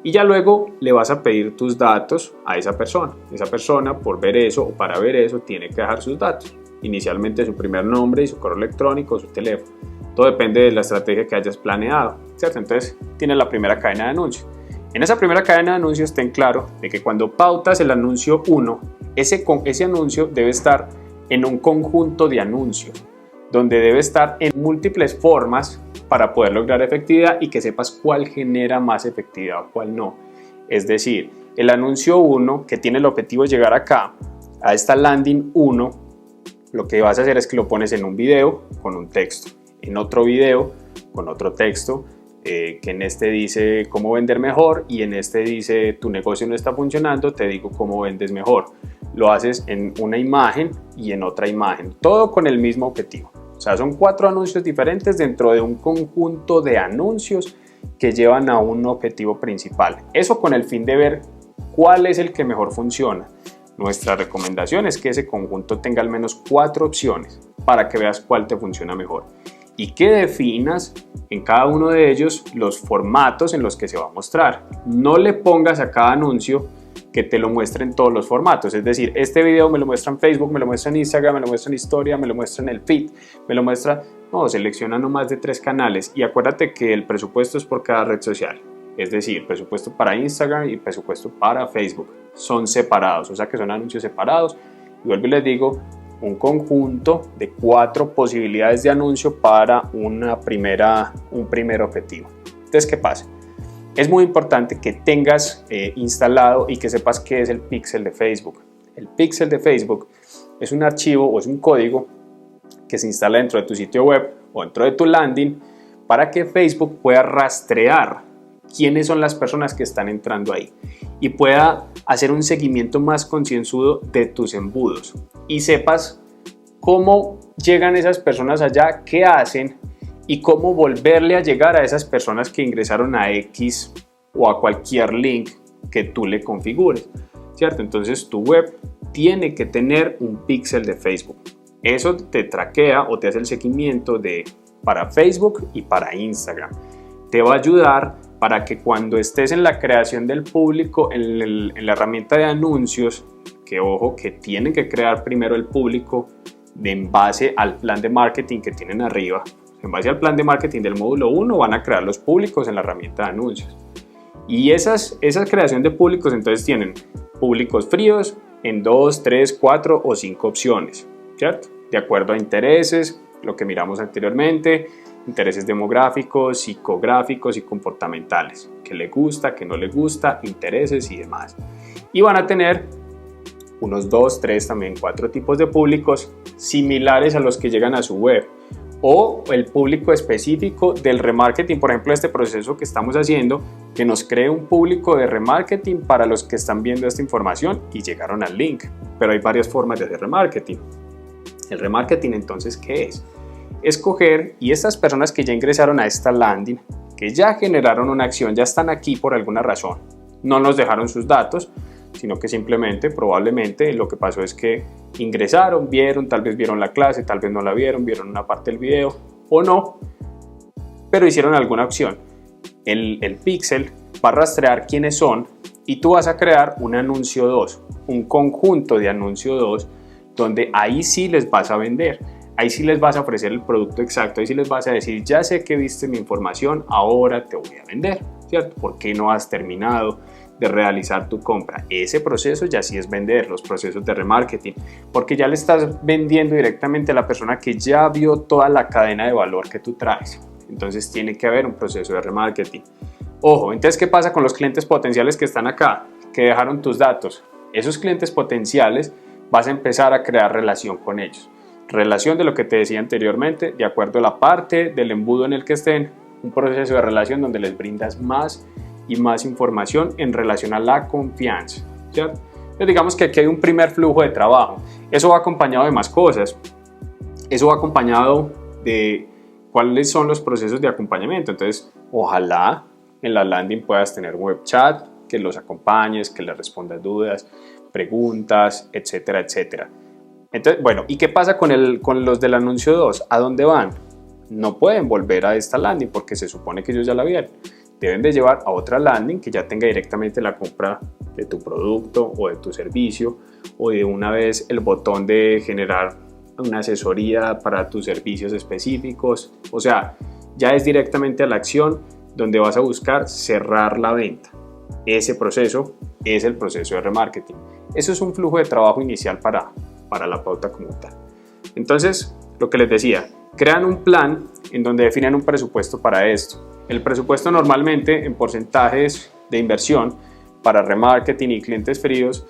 Y ya luego le vas a pedir tus datos a esa persona. Esa persona, por ver eso o para ver eso, tiene que dejar sus datos. Inicialmente su primer nombre y su correo electrónico, su teléfono. Todo depende de la estrategia que hayas planeado, ¿cierto? Entonces tienes la primera cadena de anuncios. En esa primera cadena de anuncios ten claro de que cuando pautas el anuncio 1, ese anuncio debe estar en un conjunto de anuncios, donde debe estar en múltiples formas para poder lograr efectividad y que sepas cuál genera más efectividad o cuál no. Es decir, el anuncio 1 que tiene el objetivo de llegar acá, a esta landing 1, lo que vas a hacer es que lo pones en un video con un texto, en otro video con otro texto, que en este dice cómo vender mejor y en este dice tu negocio no está funcionando, te digo cómo vendes mejor. Lo haces en una imagen y en otra imagen, todo con el mismo objetivo. O sea, son 4 anuncios diferentes dentro de un conjunto de anuncios que llevan a un objetivo principal. Eso con el fin de ver cuál es el que mejor funciona. Nuestra recomendación es que ese conjunto tenga al menos 4 opciones para que veas cuál te funciona mejor y que definas en cada uno de ellos los formatos en los que se va a mostrar. No le pongas a cada anuncio que te lo muestre en todos los formatos, es decir, este video me lo muestra en Facebook, me lo muestra en Instagram, me lo muestra en Historia, me lo muestra en el feed, me lo muestra... No, selecciona no más de 3 canales y acuérdate que el presupuesto es por cada red social, es decir, presupuesto para Instagram y presupuesto para Facebook, son separados, o sea que son anuncios separados. Y vuelvo y les digo, un conjunto de 4 posibilidades de anuncio para un primer objetivo. Entonces, ¿qué pasa? Es muy importante que tengas instalado y que sepas qué es el píxel de Facebook. El píxel de Facebook es un archivo o es un código que se instala dentro de tu sitio web o dentro de tu landing para que Facebook pueda rastrear quiénes son las personas que están entrando ahí y pueda hacer un seguimiento más concienzudo de tus embudos y sepas cómo llegan esas personas allá, qué hacen y cómo volverle a llegar a esas personas que ingresaron a X o a cualquier link que tú le configures, ¿cierto? Entonces tu web tiene que tener un píxel de Facebook. Eso te traquea o te hace el seguimiento para Facebook y para Instagram. Te va a ayudar para que cuando estés en la creación del público, en la herramienta de anuncios, que ojo, que tienen que crear primero el público en base al plan de marketing que tienen arriba. En base al plan de marketing del módulo 1 van a crear los públicos en la herramienta de anuncios. Y esa creación de públicos entonces tienen públicos fríos en 2, 3, 4 o 5 opciones, ¿cierto? De acuerdo a intereses, lo que miramos anteriormente, intereses demográficos, psicográficos y comportamentales, que le gusta, que no le gusta, intereses y demás. Y van a tener unos 2, 3, también 4 tipos de públicos similares a los que llegan a su web o el público específico del remarketing, por ejemplo este proceso que estamos haciendo, que nos cree un público de remarketing para los que están viendo esta información y llegaron al link. Pero hay varias formas de hacer remarketing. El remarketing entonces, ¿qué es? Escoger y estas personas que ya ingresaron a esta landing, que ya generaron una acción, ya están aquí por alguna razón. No nos dejaron sus datos, sino que simplemente, probablemente, lo que pasó es que ingresaron, vieron, tal vez vieron la clase, tal vez no la vieron, vieron una parte del video o no, pero hicieron alguna acción. El pixel va a rastrear quiénes son y tú vas a crear un anuncio 2, un conjunto de anuncio 2, donde ahí sí les vas a vender. Ahí sí les vas a ofrecer el producto exacto, ahí sí les vas a decir, ya sé que viste mi información, ahora te voy a vender, ¿cierto? ¿Por qué no has terminado de realizar tu compra? Ese proceso ya sí es vender, los procesos de remarketing, porque ya le estás vendiendo directamente a la persona que ya vio toda la cadena de valor que tú traes. Entonces tiene que haber un proceso de remarketing. Ojo, entonces, ¿qué pasa con los clientes potenciales que están acá, que dejaron tus datos? Esos clientes potenciales vas a empezar a crear relación con ellos. Relación de lo que te decía anteriormente, de acuerdo a la parte del embudo en el que estén, un proceso de relación donde les brindas más y más información en relación a la confianza, ¿cierto? Entonces digamos que aquí hay un primer flujo de trabajo. Eso va acompañado de más cosas. Eso va acompañado de cuáles son los procesos de acompañamiento. Entonces, ojalá en la landing puedas tener un web chat, que los acompañes, que les respondas dudas, preguntas, etcétera, etcétera. Entonces, bueno, ¿y qué pasa con los del anuncio 2? ¿A dónde van? No pueden volver a esta landing porque se supone que ellos ya la vieron. Deben de llevar a otra landing que ya tenga directamente la compra de tu producto o de tu servicio, o de una vez el botón de generar una asesoría para tus servicios específicos. O sea, ya es directamente a la acción donde vas a buscar cerrar la venta. Ese proceso es el proceso de remarketing. Eso es un flujo de trabajo inicial para la pauta como tal. Entonces, lo que les decía, crean un plan en donde definen un presupuesto para esto. El presupuesto normalmente en porcentajes de inversión para remarketing y clientes fríos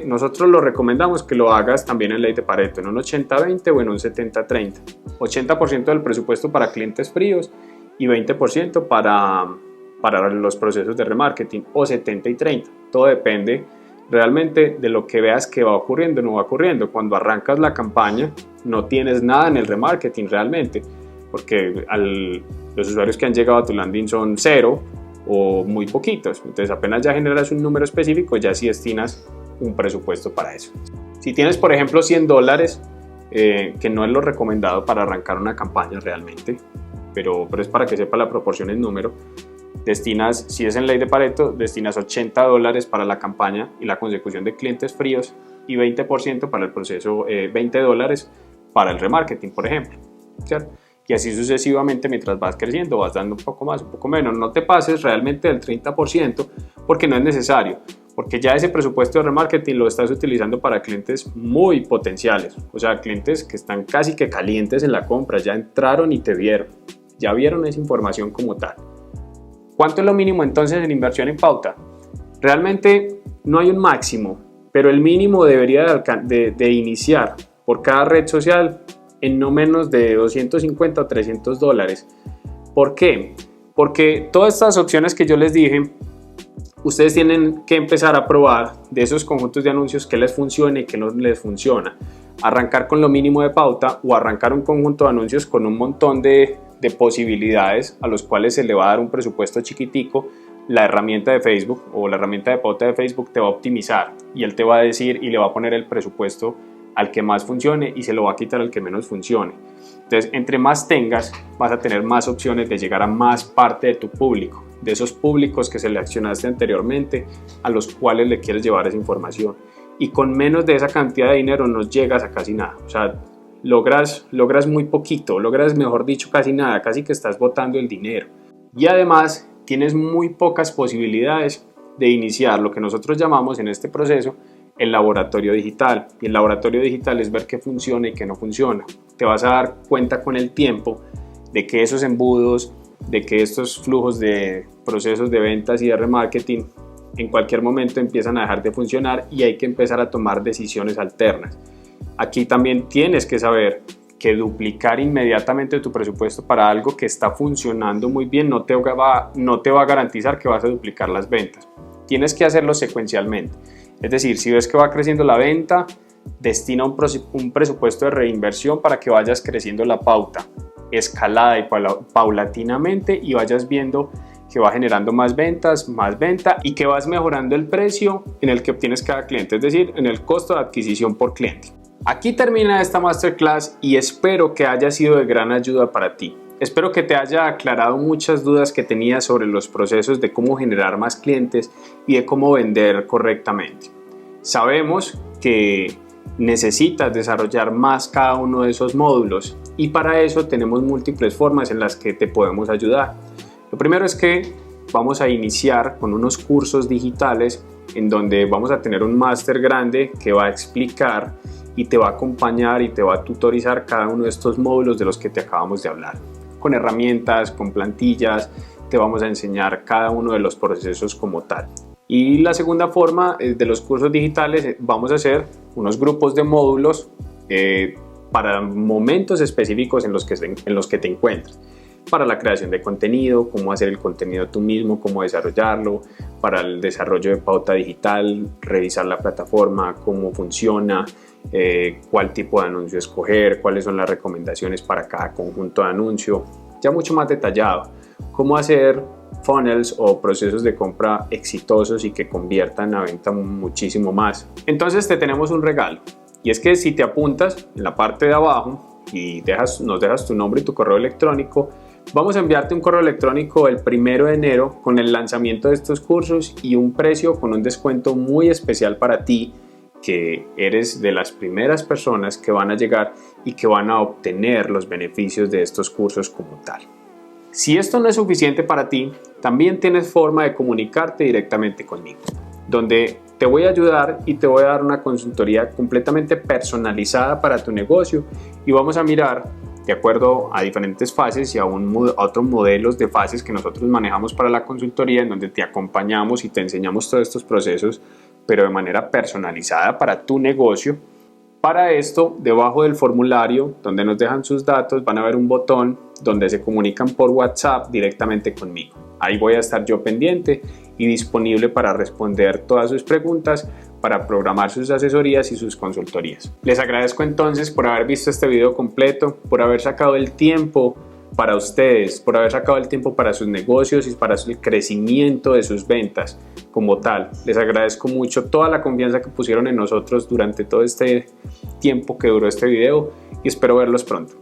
nosotros lo recomendamos que lo hagas también en ley de Pareto, en un 80-20 o en un 70-30. 80% del presupuesto para clientes fríos y 20% para los procesos de remarketing, o 70-30. Todo depende realmente de lo que veas que va ocurriendo o no va ocurriendo. Cuando arrancas la campaña no tienes nada en el remarketing realmente, porque los usuarios que han llegado a tu landing son 0 o muy poquitos. Entonces apenas ya generas un número específico, ya sí destinas un presupuesto para eso. Si tienes, por ejemplo, $100, que no es lo recomendado para arrancar una campaña realmente, pero es para que sepa la proporción en número, destinas, si es en ley de Pareto, destinas $80 para la campaña y la consecución de clientes fríos y 20% para el proceso, $20 para el remarketing, por ejemplo, ¿cierto? Y así sucesivamente mientras vas creciendo, vas dando un poco más, un poco menos. No te pases realmente del 30% porque no es necesario, porque ya ese presupuesto de remarketing lo estás utilizando para clientes muy potenciales, o sea, clientes que están casi que calientes en la compra, ya entraron y te vieron, ya vieron esa información como tal. ¿Cuánto es lo mínimo entonces en inversión en pauta? Realmente no hay un máximo, pero el mínimo debería de iniciar por cada red social en no menos de $250 o $300. ¿Por qué? Porque todas estas opciones que yo les dije, ustedes tienen que empezar a probar de esos conjuntos de anuncios que les funcione y que no les funciona. Arrancar con lo mínimo de pauta o arrancar un conjunto de anuncios con un montón de posibilidades a los cuales se le va a dar un presupuesto chiquitico. La herramienta de Facebook o la herramienta de pauta de Facebook te va a optimizar y él te va a decir y le va a poner el presupuesto al que más funcione y se lo va a quitar al que menos funcione. Entonces, entre más tengas, vas a tener más opciones de llegar a más parte de tu público, de esos públicos que seleccionaste anteriormente, a los cuales le quieres llevar esa información. Y con menos de esa cantidad de dinero no llegas a casi nada. O sea, logras muy poquito, logras, mejor dicho, casi nada, casi que estás botando el dinero. Y además, tienes muy pocas posibilidades de iniciar lo que nosotros llamamos en este proceso el laboratorio digital. Y el laboratorio digital es ver qué funciona y qué no funciona. Te vas a dar cuenta con el tiempo de que esos embudos, de que estos flujos de procesos de ventas y de remarketing en cualquier momento empiezan a dejar de funcionar y hay que empezar a tomar decisiones alternas. Aquí también tienes que saber que duplicar inmediatamente tu presupuesto para algo que está funcionando muy bien no te va a garantizar que vas a duplicar las ventas. Tienes que hacerlo secuencialmente. Es decir, si ves que va creciendo la venta, destina un presupuesto de reinversión para que vayas creciendo la pauta. escalada y paulatinamente y vayas viendo que va generando más venta y que vas mejorando el precio en el que obtienes cada cliente, es decir, en el costo de adquisición por cliente. Aquí termina esta masterclass y espero que haya sido de gran ayuda para ti. Espero que te haya aclarado muchas dudas que tenías sobre los procesos de cómo generar más clientes y de cómo vender correctamente. Sabemos que necesitas desarrollar más cada uno de esos módulos y para eso tenemos múltiples formas en las que te podemos ayudar. Lo primero es que vamos a iniciar con unos cursos digitales en donde vamos a tener un máster grande que va a explicar y te va a acompañar y te va a tutorizar cada uno de estos módulos de los que te acabamos de hablar. Con herramientas, con plantillas, te vamos a enseñar cada uno de los procesos como tal. Y la segunda forma de los cursos digitales, vamos a hacer unos grupos de módulos para momentos específicos en los que te encuentras. Para la creación de contenido, cómo hacer el contenido tú mismo, cómo desarrollarlo, para el desarrollo de pauta digital, revisar la plataforma, cómo funciona, cuál tipo de anuncio escoger, cuáles son las recomendaciones para cada conjunto de anuncio, ya mucho más detallado, cómo hacer funnels o procesos de compra exitosos y que conviertan a venta muchísimo más. Entonces te tenemos un regalo y es que si te apuntas en la parte de abajo y nos dejas tu nombre y tu correo electrónico, vamos a enviarte un correo electrónico el 1 de enero con el lanzamiento de estos cursos y un precio con un descuento muy especial para ti, que eres de las primeras personas que van a llegar y que van a obtener los beneficios de estos cursos como tal. Si esto no es suficiente para ti, también tienes forma de comunicarte directamente conmigo, donde te voy a ayudar y te voy a dar una consultoría completamente personalizada para tu negocio y vamos a mirar de acuerdo a diferentes fases y a otros modelos de fases que nosotros manejamos para la consultoría, en donde te acompañamos y te enseñamos todos estos procesos, pero de manera personalizada para tu negocio. Para esto, debajo del formulario donde nos dejan sus datos, van a ver un botón donde se comunican por WhatsApp directamente conmigo. Ahí voy a estar yo pendiente y disponible para responder todas sus preguntas, para programar sus asesorías y sus consultorías. Les agradezco entonces por haber visto este video completo, por haber sacado el tiempo para ustedes, por haber sacado el tiempo para sus negocios y para el crecimiento de sus ventas como tal. Les agradezco mucho toda la confianza que pusieron en nosotros durante todo este tiempo que duró este video y espero verlos pronto.